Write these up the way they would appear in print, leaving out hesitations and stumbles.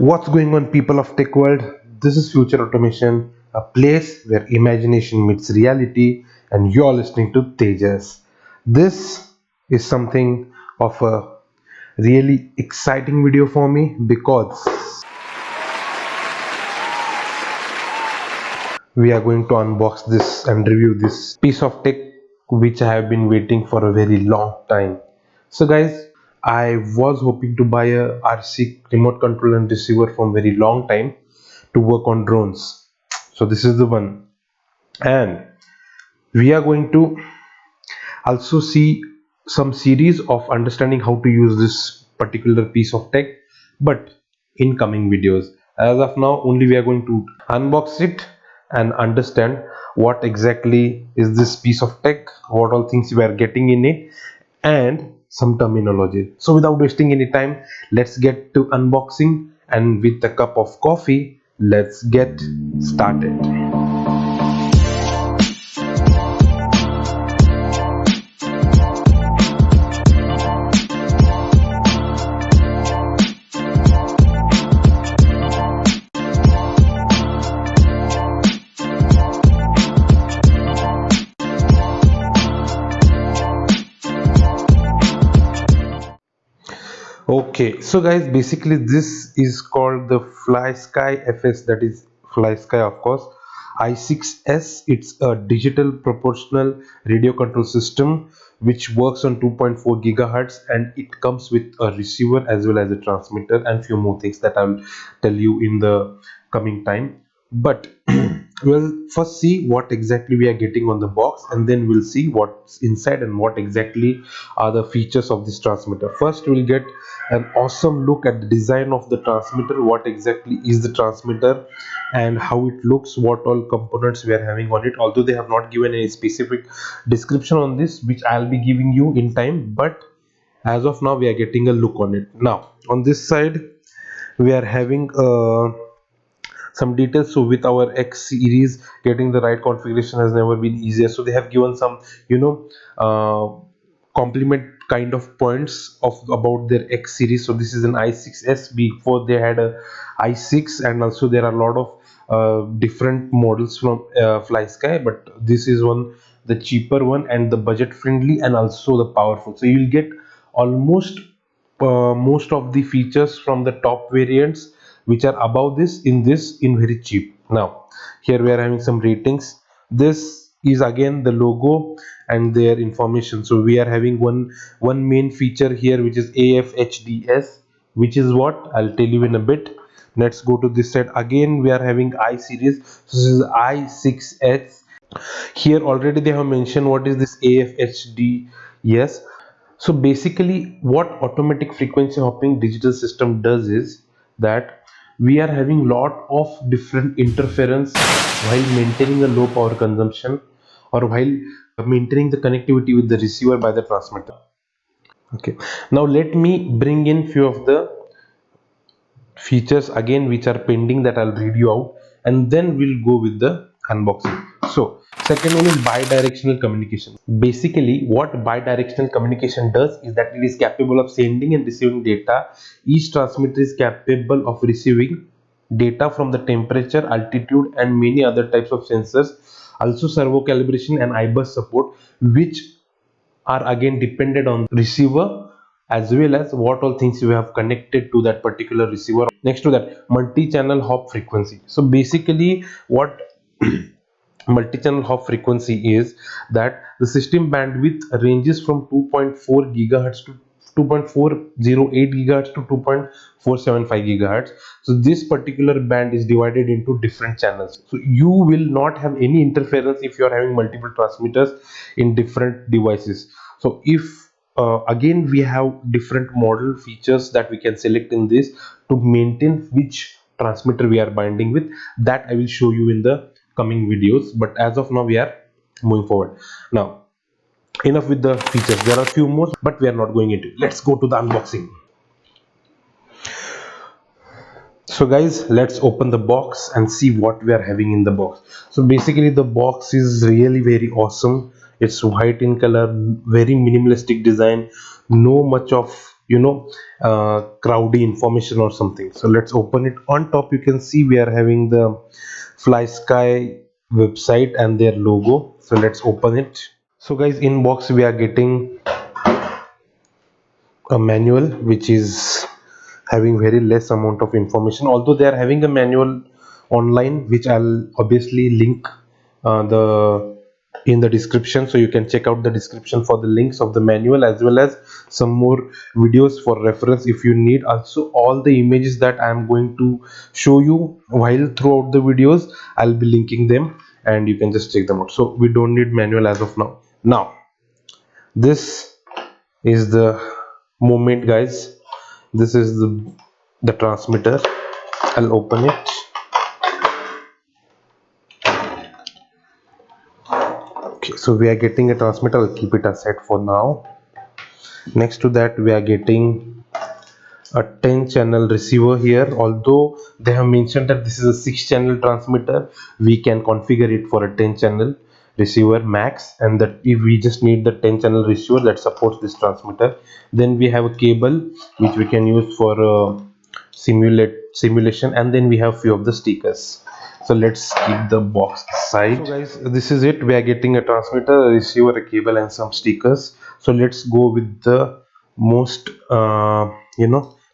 What's going on, people of tech world? This is Future Automation, a place where imagination meets reality, and you're listening to Tejas. This is something of a really exciting video for me because we are going to unbox this and review this piece of tech which I have been waiting for a very long time. So guys, I was hoping to buy a RC remote control and receiver from very long time to work on drones. So this is the one, and we are going to also see some series of understanding how to use this particular piece of tech, but in coming videos. As of now, only we are going to unbox it and understand what exactly is this piece of tech, what all things we are getting in it, and some terminology. So without wasting any time, let's get to unboxing, and with a cup of coffee, let's get started. Okay, so guys, basically this is called the Flysky FS, that is Flysky, of course, i6S. It's a digital proportional radio control system which works on 2.4 gigahertz, and it comes with a receiver as well as a transmitter and few more things that I'll tell you in the coming time. But we'll first see what exactly we are getting on the box, and then we'll see what's inside and what exactly are the features of this transmitter. First we'll get an awesome look at the design of the transmitter, what exactly is the transmitter and how it looks, what all components we are having on it, although they have not given any specific description on this, which I'll be giving you in time. But as of now, we are getting a look on it. Now on this side we are having some details. So with our X series, getting the right configuration has never been easier. So they have given some, compliment kind of points of about their X series. So this is an i6S. Before they had a i6, and also there are a lot of different models from Flysky, but this is one, the cheaper one and the budget friendly and also the powerful. So you'll get almost most of the features from the top variants which are above this in very cheap. Now here we are having some ratings. This is again the logo and their information. So we are having one main feature here, which is AFHDS, which is what I'll tell you in a bit. Let's go to this side. Again we are having I series. So this is i6X. Here already they have mentioned what is this AFHD. Yes, so basically what automatic frequency hopping digital system does is that we are having lot of different interference while maintaining a low power consumption, or while maintaining the connectivity with the receiver by the transmitter. Okay, now let me bring in few of the features again which are pending, that I'll read you out, and then we'll go with the unboxing. So second one is bidirectional communication. Basically what bidirectional communication does is that it is capable of sending and receiving data. Each transmitter is capable of receiving data from the temperature, altitude and many other types of sensors. Also servo calibration and iBus support, which are again dependent on receiver, as well as what all things you have connected to that particular receiver. Next to that, multi-channel hop frequency. So basically what multi-channel hop frequency is, that the system bandwidth ranges from 2.4 gigahertz to 2.408 gigahertz to 2.475 gigahertz. So this particular band is divided into different channels, so you will not have any interference if you are having multiple transmitters in different devices. So if again we have different model features that we can select in this to maintain which transmitter we are binding with, that I will show you in the coming videos. But as of now we are moving forward. Now enough with the features, there are few more but we are not going into it. Let's go to the unboxing. So guys, let's open the box and see what we are having in the box. So basically the box is really very awesome. It's white in color, very minimalistic design, no much of you know, crowdy information or something. So let's open it. On top you can see we are having the Flysky website and their logo. So let's open it. So guys, in box we are getting a manual which is having very less amount of information, although they are having a manual online, which I'll obviously link the in the description, so you can check out the description for the links of the manual as well as some more videos for reference if you need. Also, all the images that I am going to show you while throughout the videos, I'll be linking them and you can just check them out. So we don't need manual as of now. Now this is the moment, guys. This is the transmitter. I'll open it. Okay, so we are getting a transmitter. I'll keep it aside for now. Next to that we are getting a 10 channel receiver here. Although they have mentioned that this is a 6 channel transmitter, we can configure it for a 10 channel receiver max, and that if we just need the 10 channel receiver that supports this transmitter. Then we have a cable which we can use for simulation, and then we have few of the stickers. So let's keep the box aside. So guys, this is it. We are getting a transmitter, a receiver, a cable and some stickers. So let's go with the most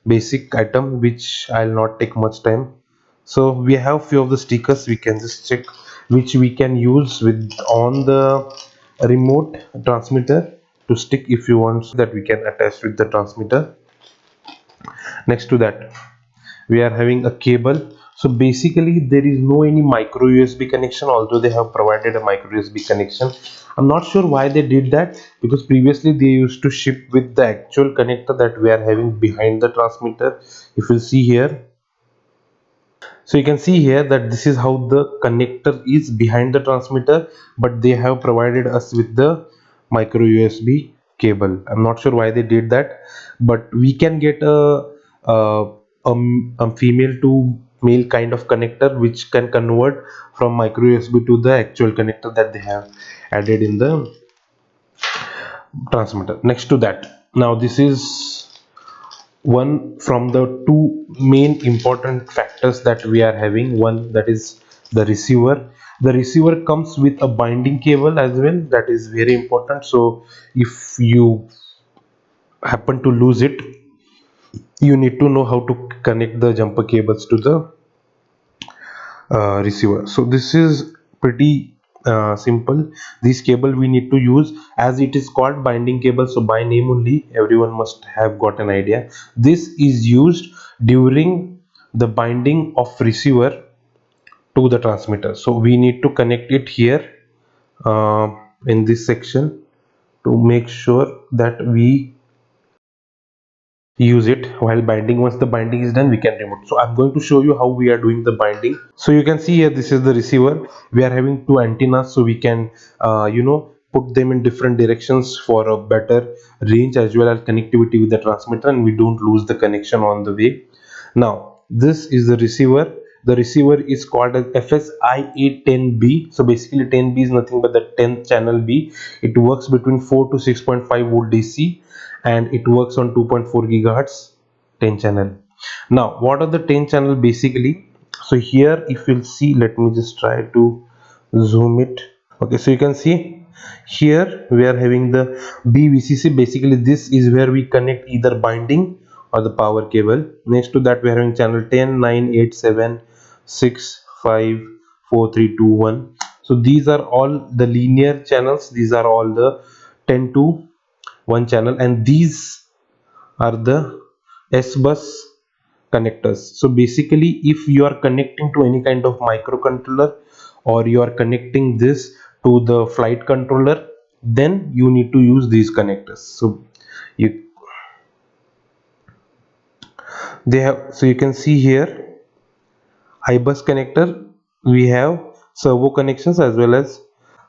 basic item, which I'll not take much time. So we have few of the stickers. We can just check which we can use with on the remote transmitter to stick if you want, so that we can attach with the transmitter. Next to that we are having a cable. So basically there is no any micro USB connection, although they have provided a micro USB connection. I'm not sure why they did that, because previously they used to ship with the actual connector that we are having behind the transmitter. If you see here, so you can see here that this is how the connector is behind the transmitter, but they have provided us with the micro USB cable. I'm not sure why they did that, but we can get a, a female to male kind of connector which can convert from micro USB to the actual connector that they have added in the transmitter. Next to that, now this is one from the two main important factors that we are having. One, that is the receiver. The receiver comes with a binding cable as well, that is very important. So if you happen to lose it, you need to know how to connect the jumper cables to the receiver. So this is pretty simple. This cable we need to use, as it is called binding cable, so by name only everyone must have got an idea. This is used during the binding of receiver to the transmitter. So we need to connect it here in this section to make sure that we use it while binding. Once the binding is done, we can remove. So I'm going to show you how we are doing the binding. So you can see here, this is the receiver. We are having two antennas, so we can put them in different directions for a better range as well as connectivity with the transmitter, and we don't lose the connection on the way. Now this is the receiver. The receiver is called as FS-i6X. So basically 10B is nothing but the 10th channel B. It works between 4 to 6.5 volt DC, and it works on 2.4 gigahertz 10 channel. Now what are the 10 channel basically? So here if you'll see, let me just try to zoom it. Okay, so you can see here we are having the BVCC. Basically this is where we connect either binding or the power cable. Next to that we are having channel 10, 9, 8, 7, 6, 5, 4, 3, 2, 1. So these are all the linear channels. These are all the 10 to 1 channel, and these are the S bus connectors. So basically if you are connecting to any kind of microcontroller, or you are connecting this to the flight controller, then you need to use these connectors. So you you can see here iBus connector, we have servo connections as well as.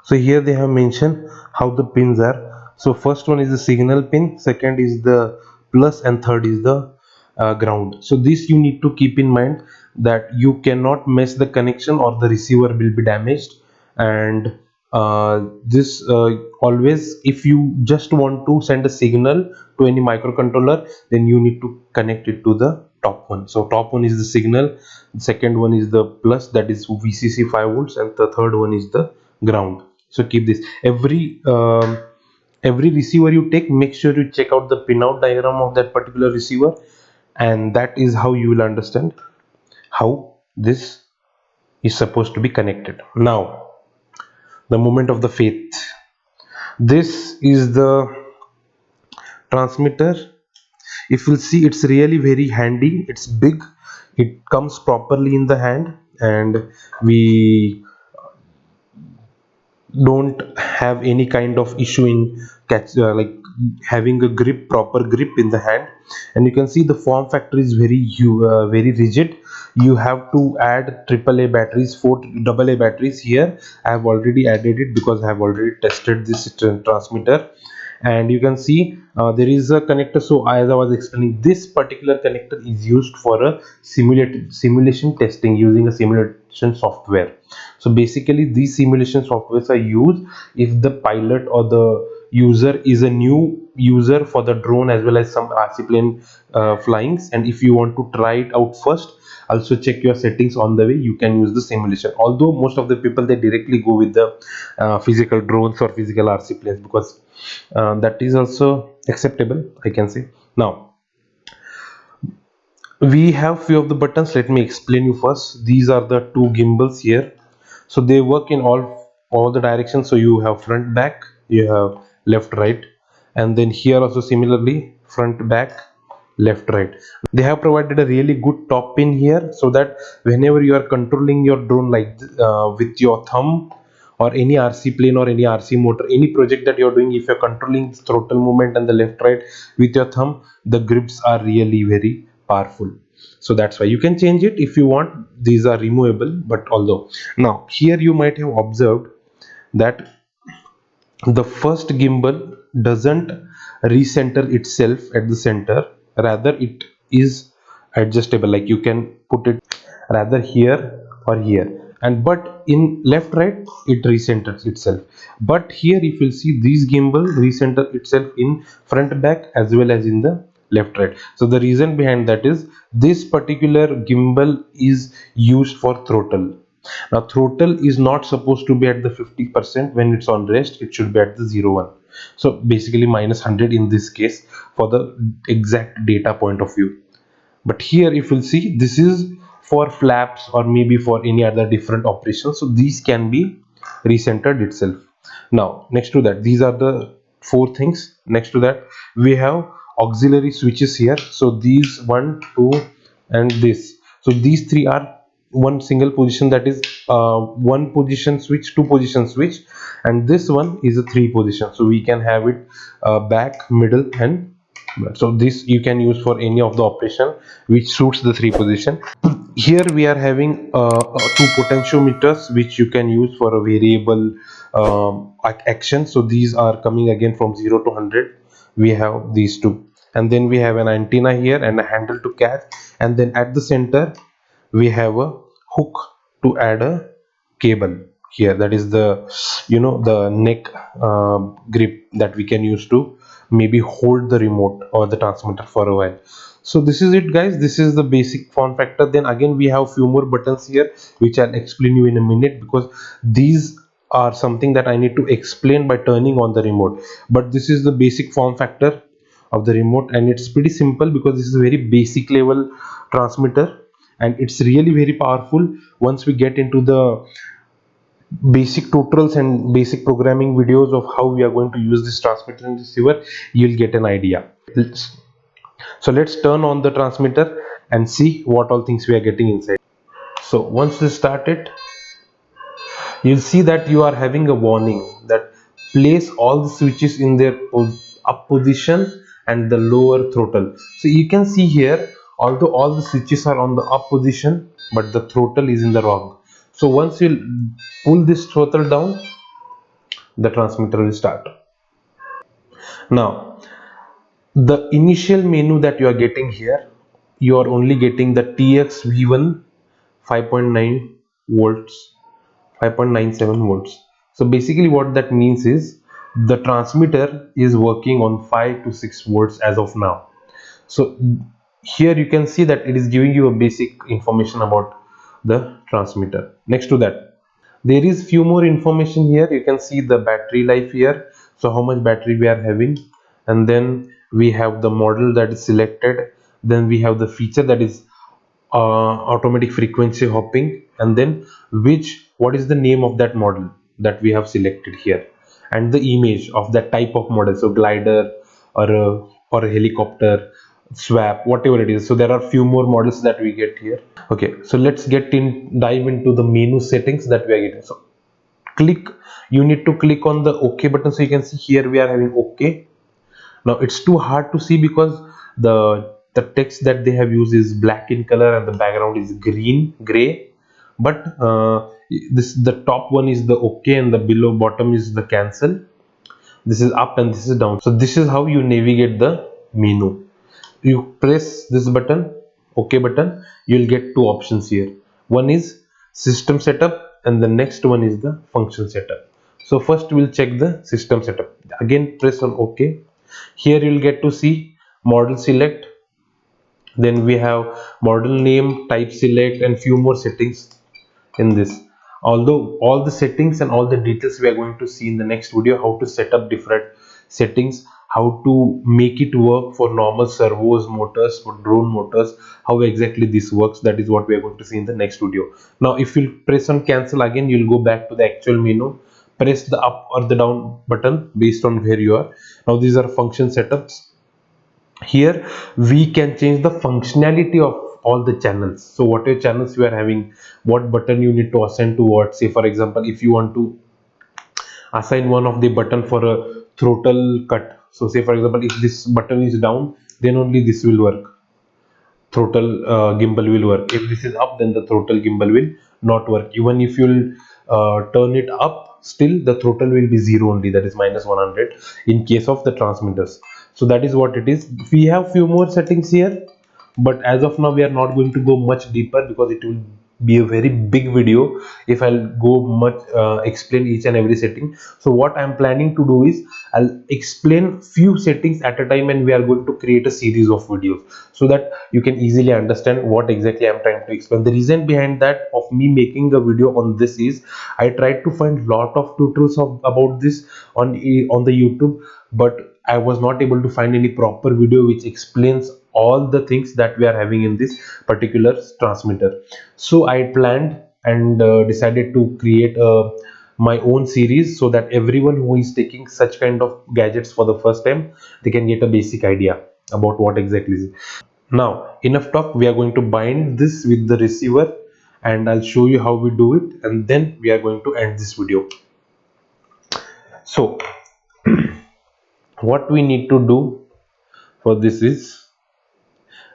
So here they have mentioned how the pins are. So first one is the signal pin, second is the plus, and third is the ground. So this you need to keep in mind, that you cannot mess the connection or the receiver will be damaged. And this always, if you just want to send a signal to any microcontroller, then you need to connect it to the top one. So top one is the signal, the second one is the plus, that is VCC 5 volts, and the third one is the ground. So keep this, every receiver you take, make sure you check out the pinout diagram of that particular receiver, and that is how you will understand how this is supposed to be connected. Now, the moment of the faith. This is the transmitter. If you'll see, it's really very handy, it's big, it comes properly in the hand, and we don't have any kind of issue in catch like having a grip, proper grip in the hand. And you can see the form factor is very rigid. You have to add AAA batteries, 4 AA batteries here. I have already added it because I have already tested this transmitter. And you can see there is a connector. So as I was explaining, this particular connector is used for a simulation testing using a simulation software. So basically these simulation softwares are used if the pilot or the user is a new user for the drone as well as some RC plane flyings, and if you want to try it out first, also check your settings on the way, you can use the simulation. Although most of the people, they directly go with the physical drones or physical RC planes, because that is also acceptable, I can say. Now we have few of the buttons, let me explain you first. These are the two gimbals here, so they work in all the directions. So you have front back, you have left right, and then here also similarly front back left right. They have provided a really good top pin here, so that whenever you are controlling your drone like with your thumb, or any RC plane or any RC motor, any project that you're doing, if you're controlling the throttle movement and the left right with your thumb, the grips are really very powerful. So that's why you can change it if you want. These are removable. But although, now here you might have observed that the first gimbal doesn't recenter itself at the center, rather it is adjustable, like you can put it rather here or here, and but in left right it recenters itself. But here if you see, these gimbal recenter itself in front back as well as in the left right. So the reason behind that is, this particular gimbal is used for throttle. Now throttle is not supposed to be at the 50% when it's on rest, it should be at the 0 1. So basically -100 in this case, for the exact data point of view. But here if you'll see, this is for flaps or maybe for any other different operations, so these can be recentered itself. Now next to that, these are the four things. Next to that, we have auxiliary switches here. So these one, two, and this, so these three are one single position, that is one position switch, two position switch, and this one is a three position. So we can have it back, middle, and so this you can use for any of the operation which suits the three position. Here we are having two potentiometers which you can use for a variable action. So these are coming again from 0 to 100. We have these two, and then we have an antenna here and a handle to catch, and then at the center we have a hook to add a cable here, that is the the neck grip that we can use to maybe hold the remote or the transmitter for a while. So this is it guys, this is the basic form factor. Then again we have few more buttons here which I'll explain you in a minute, because these are something that I need to explain by turning on the remote. But this is the basic form factor of the remote, and it's pretty simple because this is a very basic level transmitter, and it's really very powerful. Once we get into the basic tutorials and basic programming videos of how we are going to use this transmitter and receiver, you'll get an idea. So let's turn on the transmitter and see what all things we are getting inside. So once this started, you'll see that you are having a warning that place all the switches in their up position and the lower throttle. So you can see here, although all the switches are on the up position, but the throttle is in the wrong. So once you pull this throttle down, the transmitter will start. Now the initial menu that you are getting here, you are only getting the TX V1 5.9 volts, 5.97 volts. So basically what that means is the transmitter is working on 5 to 6 volts as of now. So here you can see that it is giving you a basic information about the transmitter. Next to that, there is few more information here. You can see the battery life here, so how much battery we are having, and then we have the model that is selected, then we have the feature that is automatic frequency hopping, and then what is the name of that model that we have selected here, and the image of that type of model, so glider or a helicopter, swap, whatever it is. So there are few more models that we get here. Okay, so let's dive into the menu settings that we are getting. So you need to click on the OK button. So you can see here we are having OK. Now it's too hard to see because the text that they have used is black in color and the background is gray, but the top one is the OK and the below bottom is the cancel. This is up and this is down. So this is how you navigate the menu. You press this button, OK button, you'll get two options here. One is system setup and the next one is the function setup. So first we'll check the system setup. Again press on OK. Here you'll get to see model select, then we have model name, type select, and few more settings in this. Although all the settings and all the details we are going to see in the next video, how to set up different settings, how to make it work for normal servos, motors, for drone motors, how exactly this works, that is what we are going to see in the next video. Now if you press on cancel again, you'll go back to the actual menu. Press the up or the down button based on where you are. Now these are function setups. Here we can change the functionality of all the channels. So whatever channels you are having, what button you need to assign to what. Say for example, if you want to assign one of the button for a throttle cut, so say for example, if this button is down, then only this will work, throttle gimbal will work. If this is up, then the throttle gimbal will not work. Even if you'll turn it up, still the throttle will be zero only, that is minus 100 in case of the transmitters. So that is what it is. We have few more settings here, but as of now we are not going to go much deeper because it will be a very big video if I'll go much explain each and every setting. So what I'm planning to do is I'll explain few settings at a time, and we are going to create a series of videos so that you can easily understand what exactly I'm trying to explain. The reason behind that of me making a video on this is I tried to find lot of tutorials about this on the YouTube, but I was not able to find any proper video which explains all the things that we are having in this particular transmitter. So I planned and decided to create my own series so that everyone who is taking such kind of gadgets for the first time, they can get a basic idea about what exactly is it. Now enough talk, we are going to bind this with the receiver and I'll show you how we do it, and then we are going to end this video. So what we need to do for this is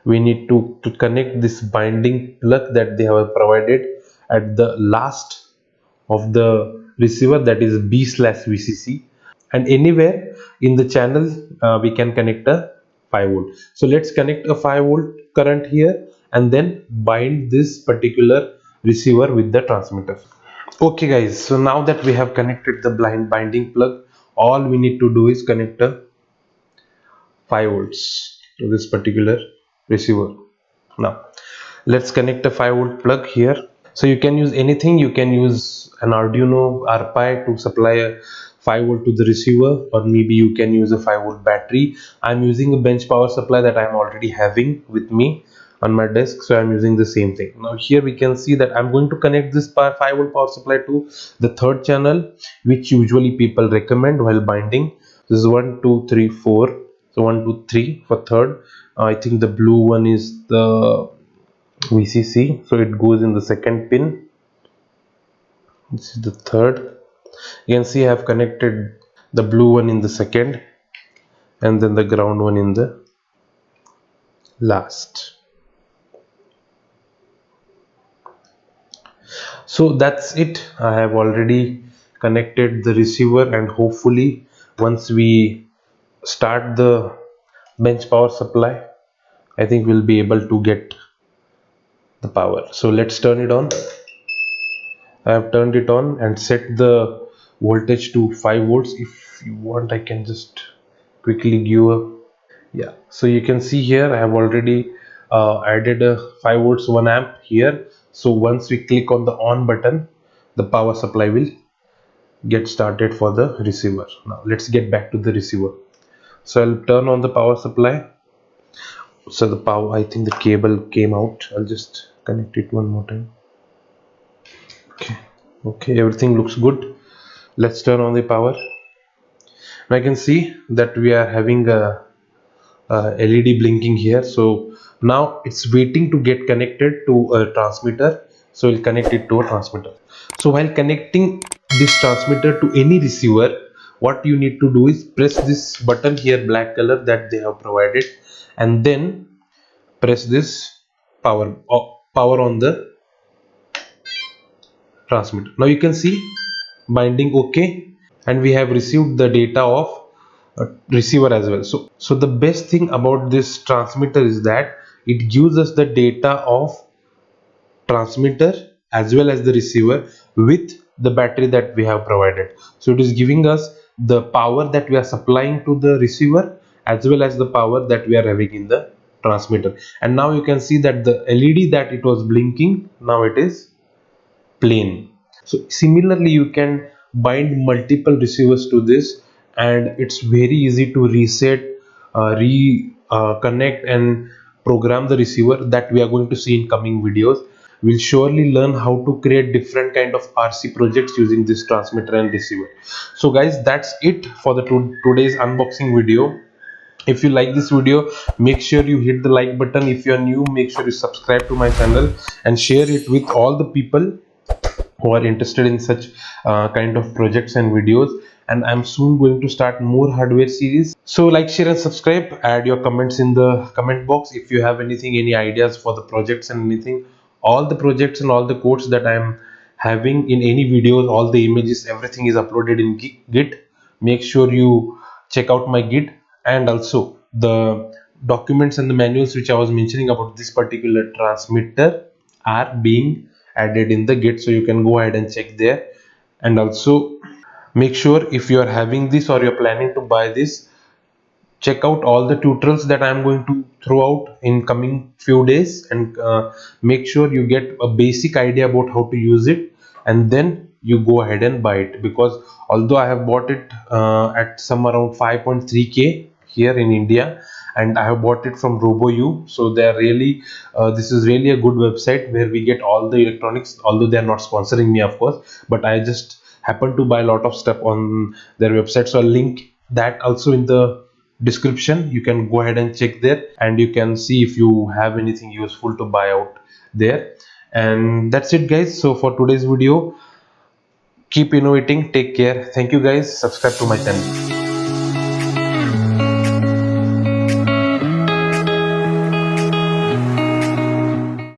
we need to connect this binding plug that they have provided at the last of the receiver, that is B/VCC, and anywhere in the channel we can connect a 5 volt. So let's connect a 5 volt current here and then bind this particular receiver with the transmitter. Okay guys, so now that we have connected the binding plug, all we need to do is connect a 5 volts to this particular receiver. Now let's connect a 5 volt plug here. So you can use anything, you can use an Arduino RPi to supply a 5 volt to the receiver, or maybe you can use a 5 volt battery. I'm using a bench power supply that I'm already having with me on my desk, so I'm using the same thing. Now here we can see that I'm going to connect this 5 volt power supply to the third channel, which usually people recommend while binding. This is 1 2 3 4. So 1 2 3 for third. I think the blue one is the VCC, so it goes in the second pin. This is the third. You can see I have connected the blue one in the second and then the ground one in the last. So that's it. I have already connected the receiver, and hopefully once we start the bench power supply, I think we'll be able to get the power. So let's turn it on. I have turned it on and set the voltage to 5 volts. If you want, I can just quickly give a, yeah, so you can see here I have already added a 5 volts 1 amp here. So once we click on the on button, the power supply will get started for the receiver. Now let's get back to the receiver. So I'll turn on the power supply. So the power, I think the cable came out. I'll just connect it one more time. Okay, okay, everything looks good. Let's turn on the power. Now I can see that we are having a LED blinking here. So now it's waiting to get connected to a transmitter. So we'll connect it to a transmitter. So while connecting this transmitter to any receiver, what you need to do is press this button here, black color that they have provided, and then press this power on the transmitter. Now you can see binding okay, and we have received the data of receiver as well. So the best thing about this transmitter is that it gives us the data of transmitter as well as the receiver with the battery that we have provided. So it is giving us the power that we are supplying to the receiver as well as the power that we are having in the transmitter. And now you can see that the LED that it was blinking, now it is plain. So similarly you can bind multiple receivers to this, and it's very easy to reset, connect and program the receiver that we are going to see in coming videos. We'll surely learn how to create different kind of RC projects using this transmitter and receiver. So guys, that's it for the today's unboxing video. If you like this video, make sure you hit the like button. If you are new, make sure you subscribe to my channel and share it with all the people who are interested in such kind of projects and videos. And I'm soon going to start more hardware series. So like, share and subscribe. Add your comments in the comment box if you have anything, any ideas for the projects and anything. All the projects and all the codes that I'm having in any videos, all the images, everything is uploaded in Git. Make sure you check out my Git, and also the documents and the manuals which I was mentioning about this particular transmitter are being added in the Git, so you can go ahead and check there. And also make sure, if you are having this or you're planning to buy this, check out all the tutorials that I'm going to throw out in coming few days, and make sure you get a basic idea about how to use it, and then you go ahead and buy it. Because although I have bought it at some around 5.3k here in India, and I have bought it from Robu, so they are really this is really a good website where we get all the electronics, although they are not sponsoring me of course, but I just happen to buy a lot of stuff on their website. So I'll link that also in the description. You can go ahead and check there, and you can see if you have anything useful to buy out there. And that's it guys. So for today's video, keep innovating, take care, thank you guys, subscribe to my channel.